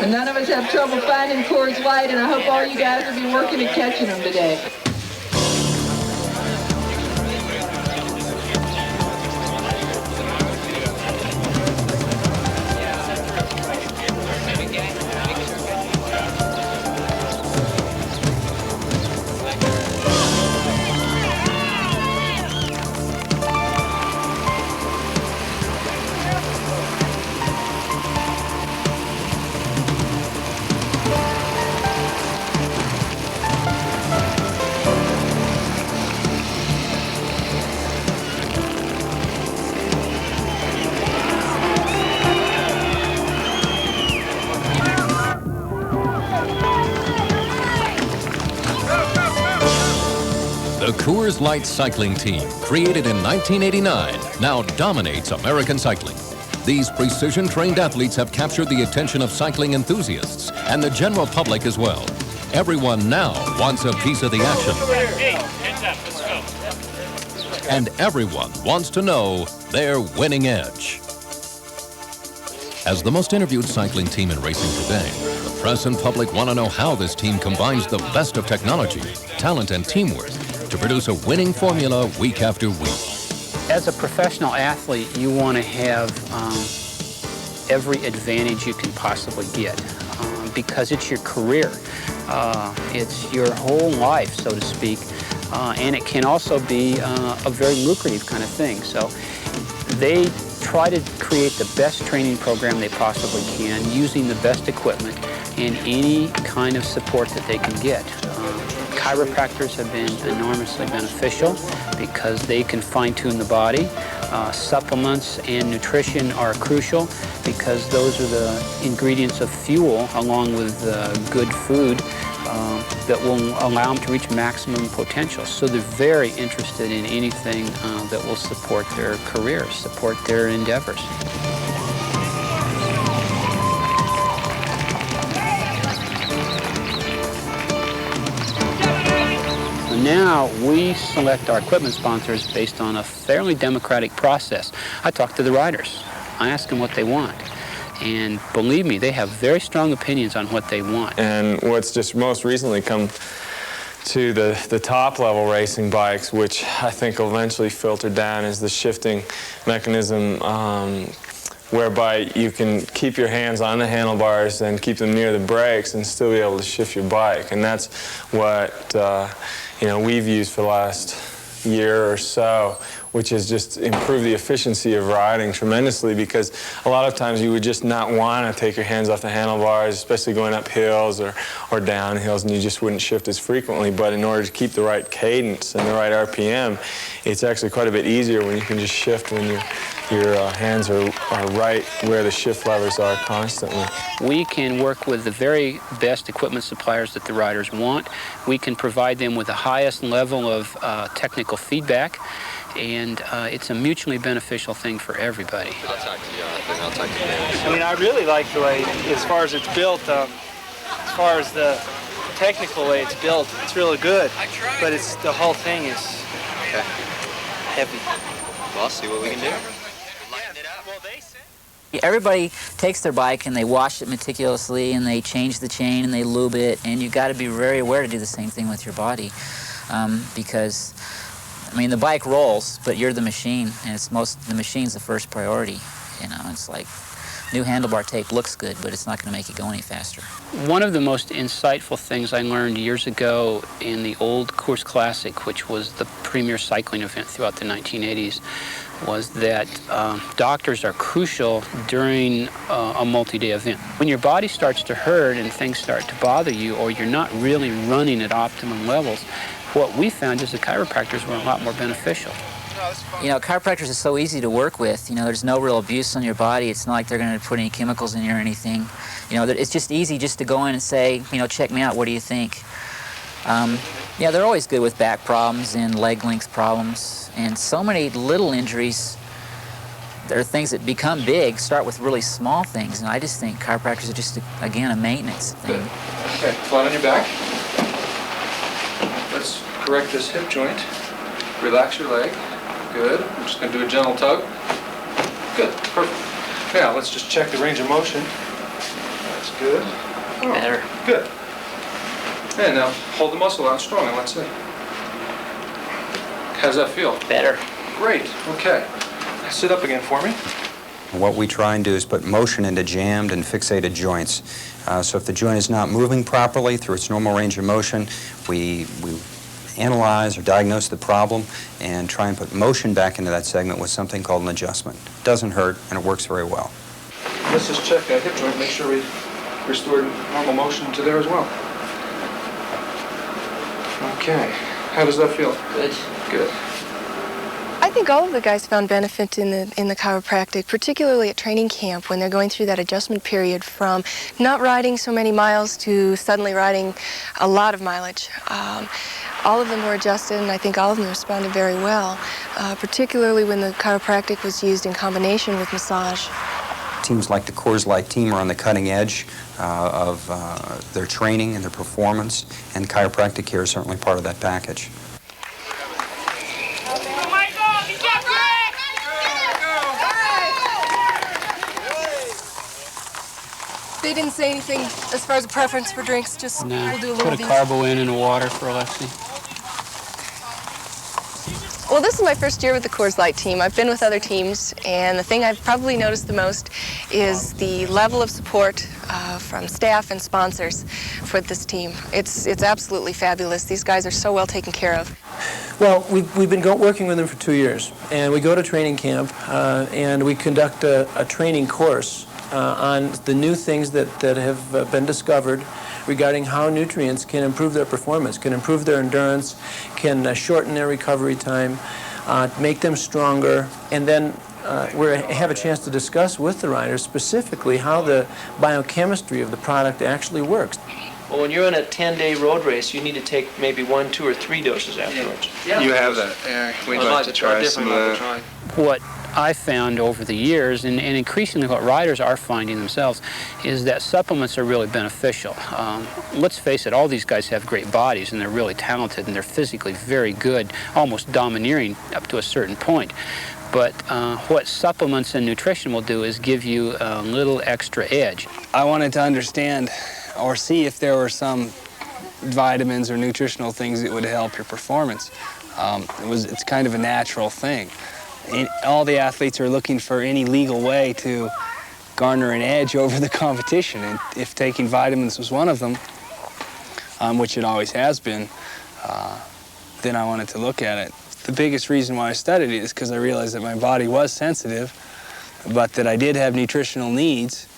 And none of us have trouble finding Coors Light, and I hope all you guys will be working and catching them today. The Coors Light cycling team, created in 1989, now dominates American cycling. These precision-trained athletes have captured the attention of cycling enthusiasts and the general public as well. Everyone now wants a piece of the action. And everyone wants to know their winning edge. As the most interviewed cycling team in racing today, the press and public want to know how this team combines the best of technology, talent, and teamwork to produce a winning formula week after week. As a professional athlete, you want to have every advantage you can possibly get because it's your career. It's your whole life, so to speak, and it can also be a very lucrative kind of thing. So they try to create the best training program they possibly can using the best equipment and any kind of support that they can get. Chiropractors have been enormously beneficial because they can fine-tune the body. Supplements and nutrition are crucial because those are the ingredients of fuel along with good food that will allow them to reach maximum potential. So they're very interested in anything that will support their careers, support their endeavors. Now we select our equipment sponsors based on a fairly democratic process. I talk to the riders. I ask them what they want. And believe me, they have very strong opinions on what they want. And what's just most recently come to the top level racing bikes, which I think will eventually filter down, is the shifting mechanism whereby you can keep your hands on the handlebars and keep them near the brakes and still be able to shift your bike. And that's what we've used for the last year or so, which has just improved the efficiency of riding tremendously, because a lot of times you would just not want to take your hands off the handlebars, especially going up hills or down hills, and you just wouldn't shift as frequently. But in order to keep the right cadence and the right RPM, it's actually quite a bit easier when you can just shift when your hands are right where the shift levers are constantly. We can work with the very best equipment suppliers that the riders want. We can provide them with the highest level of technical feedback, and it's a mutually beneficial thing for everybody. I'll talk to you. I'll talk to you. I mean, I really like the way, as far as it's built, as far as the technical way it's built, it's really good. But the whole thing is heavy. Well, I'll see what we can do. Everybody takes their bike and they wash it meticulously and they change the chain and they lube it, and you've got to be very aware to do the same thing with your body because, I mean, the bike rolls, but you're the machine, and the machine's the first priority. It's like new handlebar tape looks good, but it's not going to make it go any faster. One of the most insightful things I learned years ago in the old Coors Classic, which was the premier cycling event throughout the 1980s, was that doctors are crucial during a multi-day event. When your body starts to hurt and things start to bother you, or you're not really running at optimum levels, what we found is the chiropractors were a lot more beneficial. Chiropractors are so easy to work with. There's no real abuse on your body. It's not like they're going to put any chemicals in you or anything. It's just easy just to go in and say, check me out, what do you think? They're always good with back problems and leg length problems. And so many little injuries, there are things that become big, start with really small things. And I just think chiropractors are just, again, a maintenance thing. Okay, flat on your back. Let's correct this hip joint. Relax your leg. Good. I'm just going to do a gentle tug. Good. Perfect. Now, let's just check the range of motion. That's good. Oh, Better. Good. And now hold the muscle out strong and let's see. How does that feel? Better. Great. Okay. Sit up again for me. What we try and do is put motion into jammed and fixated joints. So if the joint is not moving properly through its normal range of motion, we analyze or diagnose the problem and try and put motion back into that segment with something called an adjustment. It doesn't hurt and it works very well. Let's just check that hip joint, make sure we restored normal motion to there as well. Okay. How does that feel? Good. Good. I think all of the guys found benefit in the chiropractic, particularly at training camp when they're going through that adjustment period from not riding so many miles to suddenly riding a lot of mileage. All of them were adjusted, and I think all of them responded very well, particularly when the chiropractic was used in combination with massage. Teams like the Coors Light team are on the cutting edge of their training and their performance, and chiropractic care is certainly part of that package. They didn't say anything as far as a preference for drinks, just No. we'll do a little Put a carbo in and water for Alexi. Well, this is my first year with the Coors Light team. I've been with other teams, and the thing I've probably noticed the most is the level of support from staff and sponsors for this team. It's absolutely fabulous. These guys are so well taken care of. Well, we've been working with them for 2 years, and we go to training camp, and we conduct a training course on the new things that have been discovered regarding how nutrients can improve their performance, can improve their endurance, can shorten their recovery time, make them stronger, and then we have a chance to discuss with the riders specifically how the biochemistry of the product actually works. Well, when you're on a 10-day road race, you need to take maybe 1, 2, or 3 doses afterwards. Yeah. You have that. Yeah, we'd like to try some of that. What I found over the years, and increasingly what riders are finding themselves, is that supplements are really beneficial. Let's face it, all these guys have great bodies and they're really talented and they're physically very good, almost domineering up to a certain point. But what supplements and nutrition will do is give you a little extra edge. I wanted to understand or see if there were some vitamins or nutritional things that would help your performance. It's kind of a natural thing. All the athletes are looking for any legal way to garner an edge over the competition, and if taking vitamins was one of them, which it always has been, then I wanted to look at it. The biggest reason why I studied it is because I realized that my body was sensitive, but that I did have nutritional needs,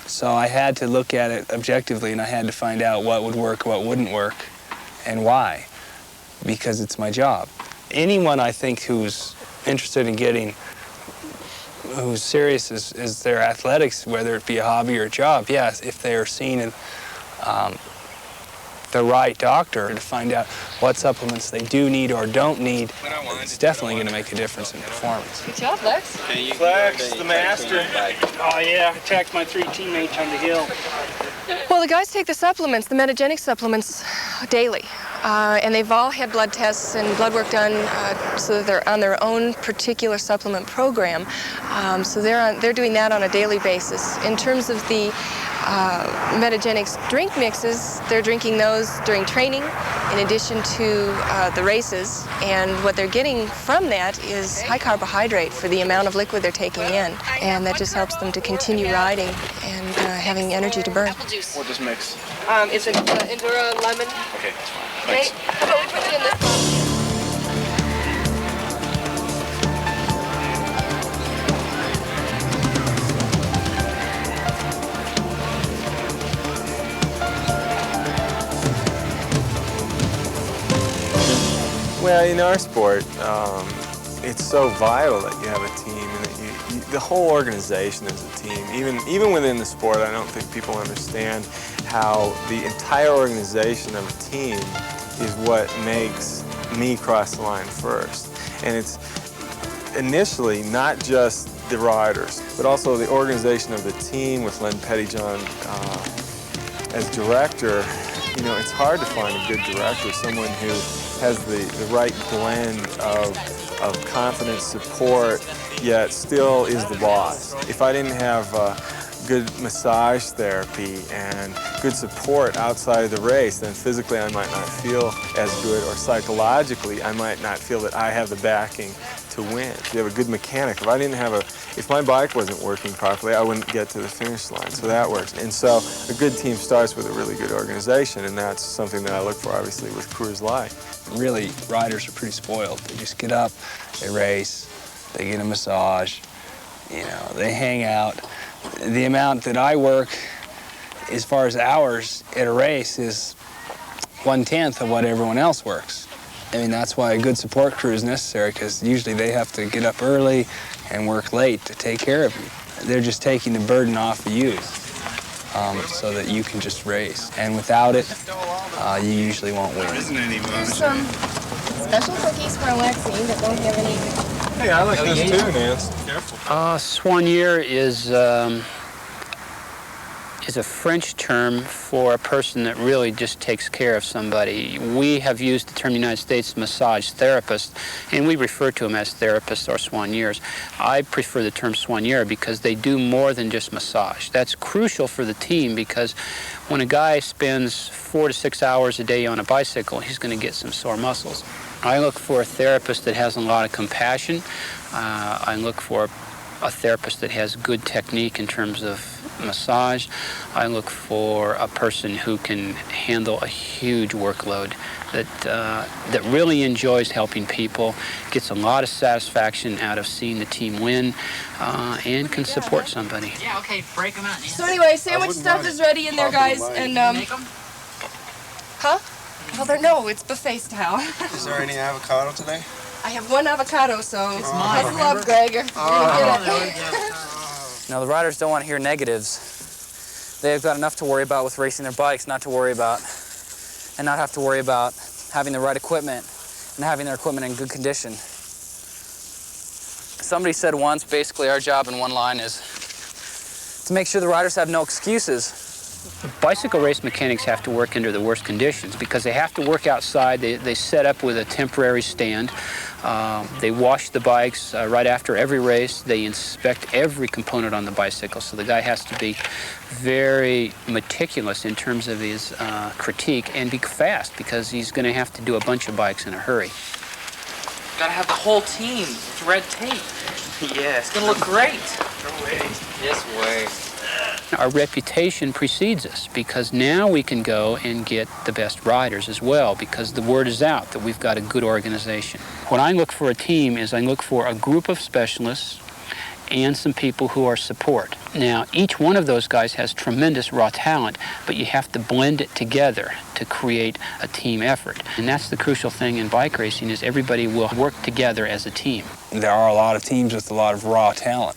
so I had to look at it objectively, and I had to find out what would work, what wouldn't work, and why, because it's my job. Anyone, I think, who's interested in who's serious is their athletics, whether it be a hobby or a job, yes, if they are seen in the right doctor to find out what supplements they do need or don't need, it's definitely going to make a difference in performance. Good job, Lex. Lex, the master. Oh, yeah, attacked my 3 teammates on the hill. Well, the guys take the supplements, the metagenic supplements, daily. And they've all had blood tests and blood work done so that they're on their own particular supplement program. So they're doing that on a daily basis. In terms of the metagenics drink mixes, they're drinking those during training in addition to the races. And what they're getting from that is high carbohydrate for the amount of liquid they're taking in. And that just helps them to continue riding and having energy to burn. What does mix? It's an Endura lemon. Okay, that's fine. Okay, how about we put it in this one? Well, in our sport, it's so vital that you have a team and that the whole organization is a team. Even within the sport, I don't think people understand how the entire organization of a team is what makes me cross the line first. And it's initially not just the riders, but also the organization of the team with Len Pettyjohn as director. You know, it's hard to find a good director, someone who has the right blend of confidence, support, yet still is the boss. If I didn't have good massage therapy and good support outside of the race, then physically I might not feel as good, or psychologically I might not feel that I have the backing to win. If you have a good mechanic, if my bike wasn't working properly, I wouldn't get to the finish line, so that works. And so a good team starts with a really good organization, and that's something that I look for, obviously, with Coors Light. Really, riders are pretty spoiled. They just get up, they race, they get a massage, you know, they hang out. The amount that I work, as far as hours at a race, is 1/10 of what everyone else works. I mean, that's why a good support crew is necessary, because usually they have to get up early and work late to take care of you. They're just taking the burden off of you so that you can just race. And without it, you usually won't win. There's some special cookies for Alexi that don't have any. Hey, I like this too, Nance. Careful. Soigneur is a French term for a person that really just takes care of somebody. We have used the term United States massage therapist, and we refer to them as therapists or soigneurs. I prefer the term soigneur because they do more than just massage. That's crucial for the team, because when a guy spends 4 to 6 hours a day on a bicycle, he's going to get some sore muscles. I look for a therapist that has a lot of compassion. I look for a therapist that has good technique in terms of massage. I look for a person who can handle a huge workload, that really enjoys helping people, gets a lot of satisfaction out of seeing the team win, and can support somebody. Yeah, okay, break them out. So anyway, sandwich stuff is ready in there, guys, and huh? Well, it's buffet style. Is there any avocado today? I have one avocado, so it's mine. How's love, Greg? Now, the riders don't want to hear negatives. They've got enough to worry about with racing their bikes, not to worry about, and not have to worry about having the right equipment and having their equipment in good condition. Somebody said once, basically our job in one line is to make sure the riders have no excuses. Bicycle race mechanics have to work under the worst conditions because they have to work outside. They set up with a temporary stand. They wash the bikes right after every race. They inspect every component on the bicycle. So the guy has to be very meticulous in terms of his critique and be fast because he's going to have to do a bunch of bikes in a hurry. Gotta have the whole team with red tape. Yeah. It's gonna look great. No way. Yes way. Our reputation precedes us because now we can go and get the best riders as well because the word is out that we've got a good organization. When I look for a team is I look for a group of specialists and some people who are support. Now, each one of those guys has tremendous raw talent, but you have to blend it together to create a team effort. And that's the crucial thing in bike racing is everybody will work together as a team. There are a lot of teams with a lot of raw talent,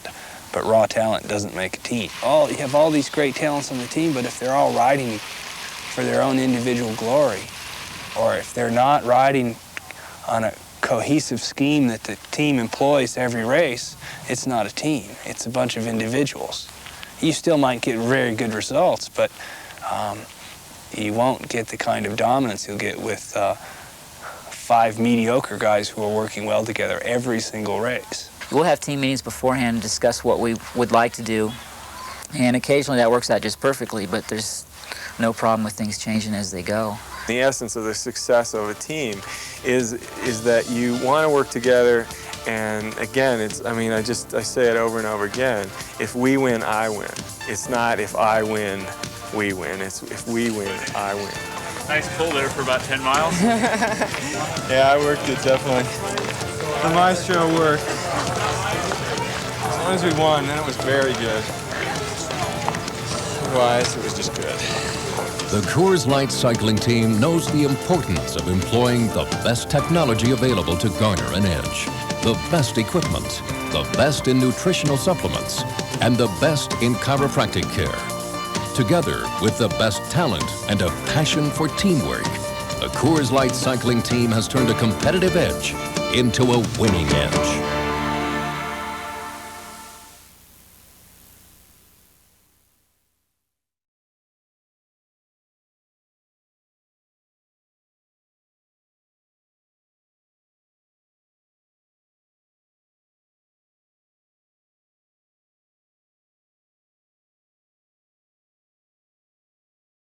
but raw talent doesn't make a team. You have all these great talents on the team, but if they're all riding for their own individual glory, or if they're not riding on a cohesive scheme that the team employs every race, it's not a team. It's a bunch of individuals. You still might get very good results, but you won't get the kind of dominance you'll get with 5 mediocre guys who are working well together every single race. We'll have team meetings beforehand and discuss what we would like to do, and occasionally that works out just perfectly, but there's no problem with things changing as they go. The essence of the success of a team is that you want to work together, and again, I say it over and over again, if we win, I win. It's not if I win, we win. It's if we win, I win. Nice pull there for about 10 miles. Yeah, I worked it, definitely. The maestro worked. As long as we won, then it was very good. Otherwise, it was just good. The Coors Light cycling team knows the importance of employing the best technology available to garner an edge. The best equipment, the best in nutritional supplements, and the best in chiropractic care. Together with the best talent and a passion for teamwork, the Coors Light cycling team has turned a competitive edge into a winning edge.